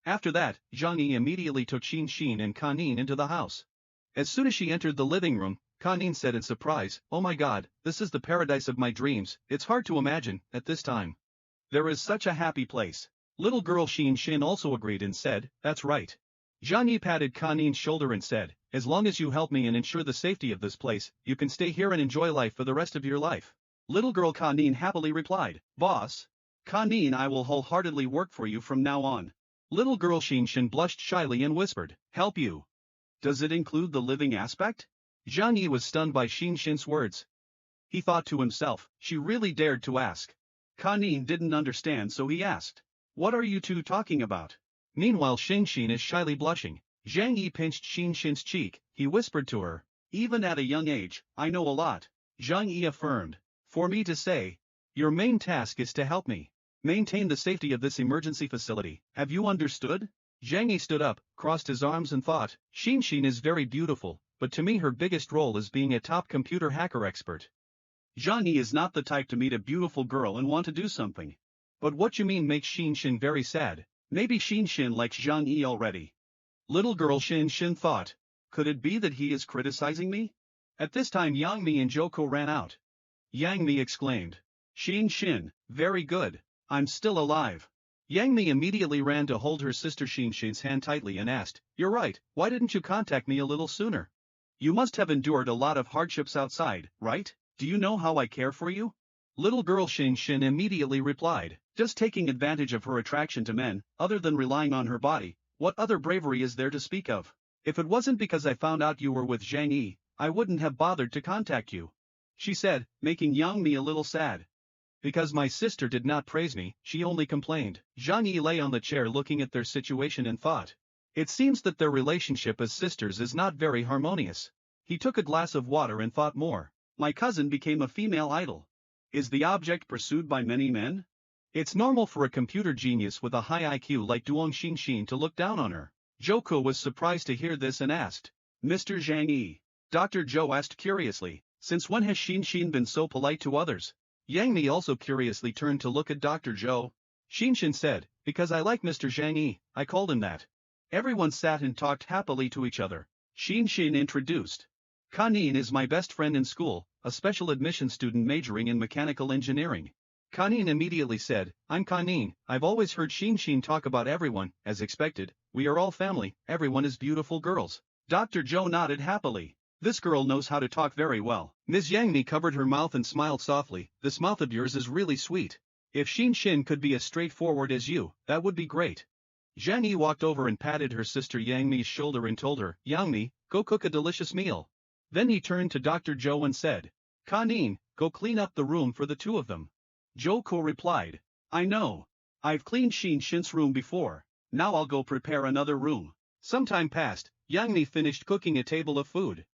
After that, Zhang Yi immediately took Xin and Kanin into the house. As soon as she entered the living room, Kanin said in surprise, "Oh my god, this is the paradise of my dreams, it's hard to imagine, at this time. There is such a happy place." Little girl Xin also agreed and said, "That's right." Zhang Yi patted Kanin's shoulder and said, "As long as you help me and ensure the safety of this place, you can stay here and enjoy life for the rest of your life." Little girl Kanin happily replied, "Boss. Kanin, I will wholeheartedly work for you from now on." Little girl Xin blushed shyly and whispered, "Help you? Does it include the living aspect?" Zhang Yi was stunned by Xin's words. He thought to himself, she really dared to ask. Kanin didn't understand, so he asked, "What are you two talking about?" Meanwhile Xin is shyly blushing. Zhang Yi pinched Xin's cheek. He whispered to her, "Even at a young age, I know a lot." Zhang Yi affirmed, "For me to say, your main task is to help me maintain the safety of this emergency facility. Have you understood?" Zhang Yi stood up, crossed his arms and thought, Xin is very beautiful, but to me her biggest role is being a top computer hacker expert. Zhang Yi is not the type to meet a beautiful girl and want to do something. But what you mean makes Xin very sad. Maybe Xin likes Zhang Yi already. Little girl Xin thought, could it be that he is criticizing me? At this time Yang Mi and Joko ran out. Yang Mi exclaimed, Xin, very good, I'm still alive. Yang Mi immediately ran to hold her sister Xin's hand tightly and asked, "You're right, why didn't you contact me a little sooner? You must have endured a lot of hardships outside, right? Do you know how I care for you?" Little girl Xin immediately replied, "Just taking advantage of her attraction to men, other than relying on her body, what other bravery is there to speak of? If it wasn't because I found out you were with Zhang Yi, I wouldn't have bothered to contact you," she said, making Yang Mi a little sad. "Because my sister did not praise me, she only complained." Zhang Yi lay on the chair looking at their situation and thought, it seems that their relationship as sisters is not very harmonious. He took a glass of water and thought more. My cousin became a female idol. Is the object pursued by many men? It's normal for a computer genius with a high IQ like Duong Xin to look down on her. Joko was surprised to hear this and asked, "Mr. Zhang Yi?" Dr. Zhou asked curiously, "Since when has Xin been so polite to others?" Yang Mi also curiously turned to look at Dr. Zhou. Xin said, "Because I like Mr. Zhang Yi, I called him that." Everyone sat and talked happily to each other. Xin introduced. "Kanin is my best friend in school, a special admission student majoring in mechanical engineering." Kanin immediately said, "I'm Kanin, I've always heard Xin talk about everyone, as expected, we are all family, everyone is beautiful girls." Dr. Zhou nodded happily. "This girl knows how to talk very well." Ms. Yang Mi covered her mouth and smiled softly, "This mouth of yours is really sweet. If Xin could be as straightforward as you, that would be great." Zhang Yi walked over and patted her sister Yang Mi's shoulder and told her, "Yang Mi, go cook a delicious meal." Then he turned to Dr. Zhou and said, "Kanin, go clean up the room for the two of them." Joko replied, "I know. I've cleaned Xin's room before, now I'll go prepare another room." Some time passed, Yang Mi finished cooking a table of food.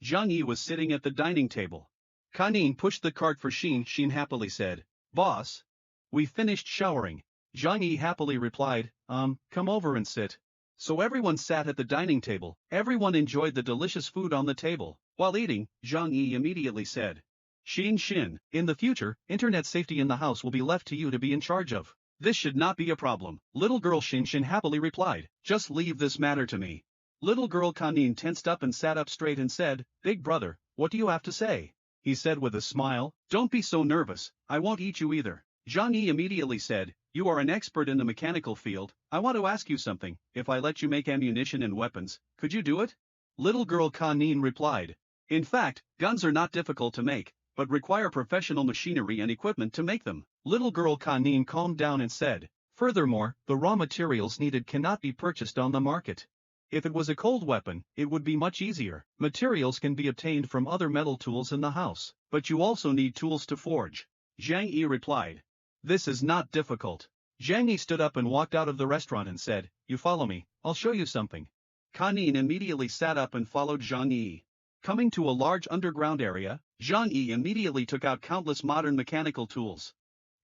Zhang Yi was sitting at the dining table. Kanin pushed the cart for Xin happily said, "Boss. We finished showering." Zhang Yi happily replied, come over and sit." So everyone sat at the dining table, everyone enjoyed the delicious food on the table. While eating, Zhang Yi immediately said, Xin, in the future, internet safety in the house will be left to you to be in charge of. This should not be a problem. Little girl Xin happily replied, "Just leave this matter to me." Little girl Kanin tensed up and sat up straight and said, "Big brother, what do you have to say?" He said with a smile, "Don't be so nervous, I won't eat you either." Zhang Yi immediately said, "You are an expert in the mechanical field, I want to ask you something. If I let you make ammunition and weapons, could you do it?" Little girl Kanin replied, "In fact, guns are not difficult to make, but require professional machinery and equipment to make them." Little girl Kanin calmed down and said, "Furthermore, the raw materials needed cannot be purchased on the market. If it was a cold weapon, it would be much easier. Materials can be obtained from other metal tools in the house, but you also need tools to forge." Zhang Yi replied, "This is not difficult." Zhang Yi stood up and walked out of the restaurant and said, "You follow me, I'll show you something." Kanin immediately sat up and followed Zhang Yi. Coming to a large underground area, Zhang Yi immediately took out countless modern mechanical tools.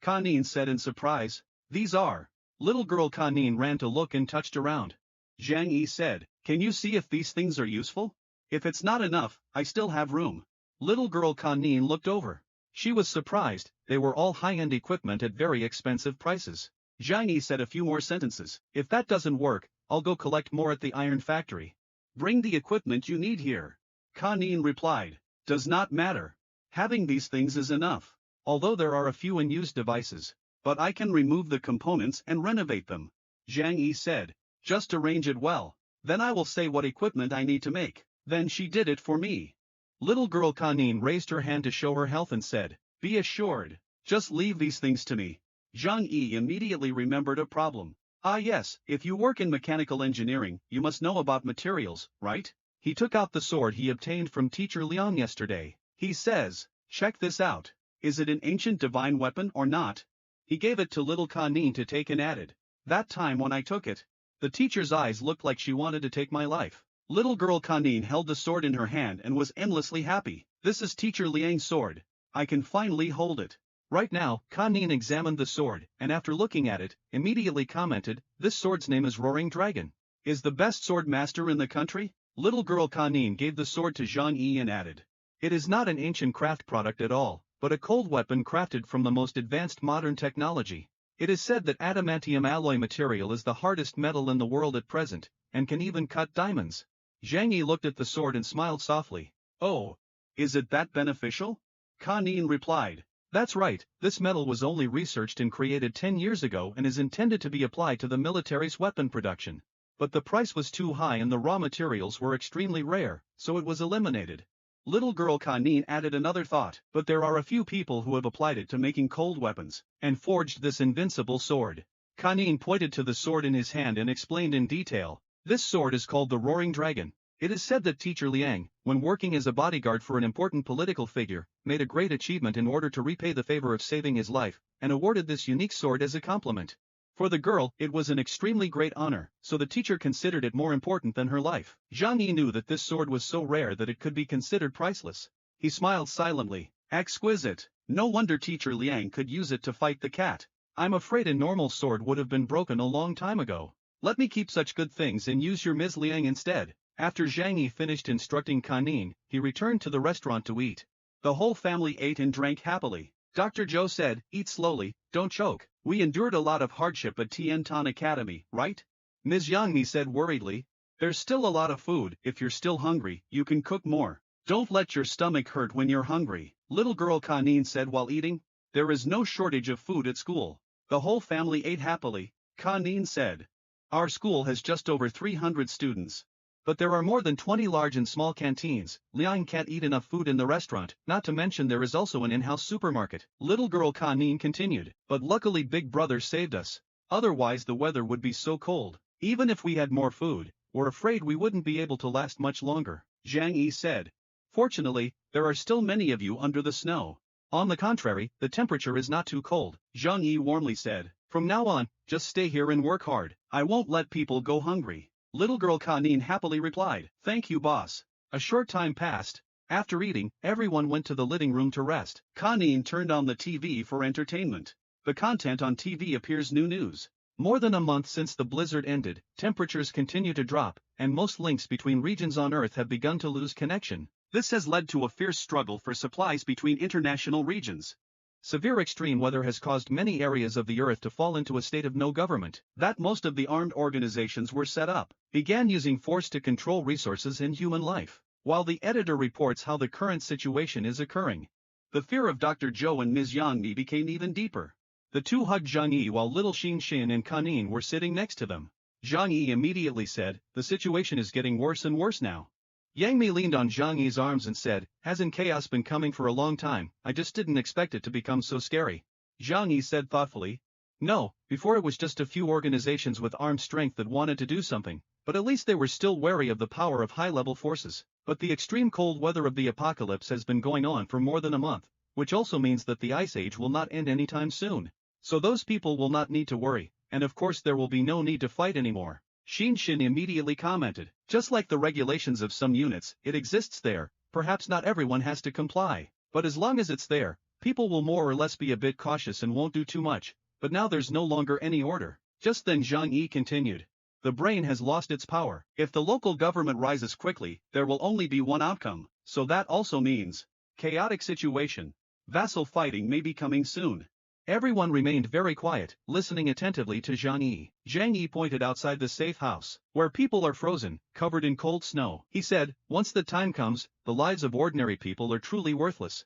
Kanin said in surprise, "These are." Little girl Kanin ran to look and touched around. Zhang Yi said, "Can you see if these things are useful? If it's not enough, I still have room." Little girl Kanin looked over. She was surprised, they were all high-end equipment at very expensive prices. Zhang Yi said a few more sentences. If that doesn't work, I'll go collect more at the iron factory. Bring the equipment you need here. Kanin replied. Does not matter. Having these things is enough. Although there are a few unused devices. But I can remove the components and renovate them. Zhang Yi said. Just arrange it well. Then I will say what equipment I need to make. Then she did it for me. Little girl Kanin raised her hand to show her health and said, Be assured. Just leave these things to me. Zhang Yi immediately remembered a problem. Ah yes, if you work in mechanical engineering, you must know about materials, right? He took out the sword he obtained from teacher Liang yesterday. He says, check this out. Is it an ancient divine weapon or not? He gave it to little Kanin to take and added. That time when I took it, the teacher's eyes looked like she wanted to take my life. Little girl Kanin held the sword in her hand and was endlessly happy. This is teacher Liang's sword. I can finally hold it. Right now, Kanin examined the sword, and after looking at it, immediately commented, this sword's name is Roaring Dragon. Is the best sword master in the country? Little girl Kanin gave the sword to Zhang Yi and added. It is not an ancient craft product at all, but a cold weapon crafted from the most advanced modern technology. It is said that adamantium alloy material is the hardest metal in the world at present, and can even cut diamonds. Zhang Yi looked at the sword and smiled softly. Oh, is it that beneficial? Kanin replied. That's right, this metal was only researched and created 10 years ago and is intended to be applied to the military's weapon production. But the price was too high and the raw materials were extremely rare, so it was eliminated. Little girl Kanin added another thought, but there are a few people who have applied it to making cold weapons, and forged this invincible sword. Kanin pointed to the sword in his hand and explained in detail. This sword is called the Roaring Dragon. It is said that teacher Liang, when working as a bodyguard for an important political figure, made a great achievement in order to repay the favor of saving his life, and awarded this unique sword as a compliment. For the girl, it was an extremely great honor, so the teacher considered it more important than her life. Zhang Yi knew that this sword was so rare that it could be considered priceless. He smiled silently. Exquisite. No wonder teacher Liang could use it to fight the cat. I'm afraid a normal sword would have been broken a long time ago. Let me keep such good things and use your Ms. Liang instead. After Zhang Yi finished instructing Kanin, he returned to the restaurant to eat. The whole family ate and drank happily. Dr. Zhou said, eat slowly, don't choke. We endured a lot of hardship at Tiantan Academy, right? Ms. Yang Mi said worriedly. There's still a lot of food. If you're still hungry, you can cook more. Don't let your stomach hurt when you're hungry. Little girl Kanin said while eating. There is no shortage of food at school. The whole family ate happily. Kanin said. Our school has just over 300 students. But there are more than 20 large and small canteens. Liang can't eat enough food in the restaurant, not to mention there is also an in-house supermarket. Little girl Kanin continued, but luckily Big Brother saved us. Otherwise the weather would be so cold. Even if we had more food, we're afraid we wouldn't be able to last much longer. Zhang Yi said. Fortunately, there are still many of you under the snow. On the contrary, the temperature is not too cold. Zhang Yi warmly said. From now on, just stay here and work hard. I won't let people go hungry. Little girl Kanin happily replied, thank you boss. A short time passed. After eating, everyone went to the living room to rest. Kanin turned on the TV for entertainment. The content on TV appears new news. More than a month since the blizzard ended, temperatures continue to drop, and most links between regions on Earth have begun to lose connection. This has led to a fierce struggle for supplies between international regions. Severe extreme weather has caused many areas of the Earth to fall into a state of no government. That most of the armed organizations were set up, began using force to control resources and human life. While the editor reports how the current situation is occurring, the fear of Dr. Zhou and Ms. Yang Mi became even deeper. The two hugged Zhang Yi while little Xin and Kanin were sitting next to them. Zhang Yi immediately said, the situation is getting worse and worse now. Yang Mi leaned on Zhang Yi's arms and said, hasn't chaos been coming for a long time? I just didn't expect it to become so scary. Zhang Yi said thoughtfully. No, before it was just a few organizations with armed strength that wanted to do something, but at least they were still wary of the power of high-level forces. But the extreme cold weather of the apocalypse has been going on for more than a month, which also means that the Ice Age will not end anytime soon. So those people will not need to worry, and of course there will be no need to fight anymore. Xin immediately commented, just like the regulations of some units, it exists there, perhaps not everyone has to comply, but as long as it's there, people will more or less be a bit cautious and won't do too much, but now there's no longer any order. Just then Zhang Yi continued. The brain has lost its power. If the local government rises quickly, there will only be one outcome, so that also means chaotic situation. Vassal fighting may be coming soon. Everyone remained very quiet, listening attentively to Zhang Yi. Zhang Yi pointed outside the safe house, where people are frozen, covered in cold snow. He said, once the time comes, the lives of ordinary people are truly worthless.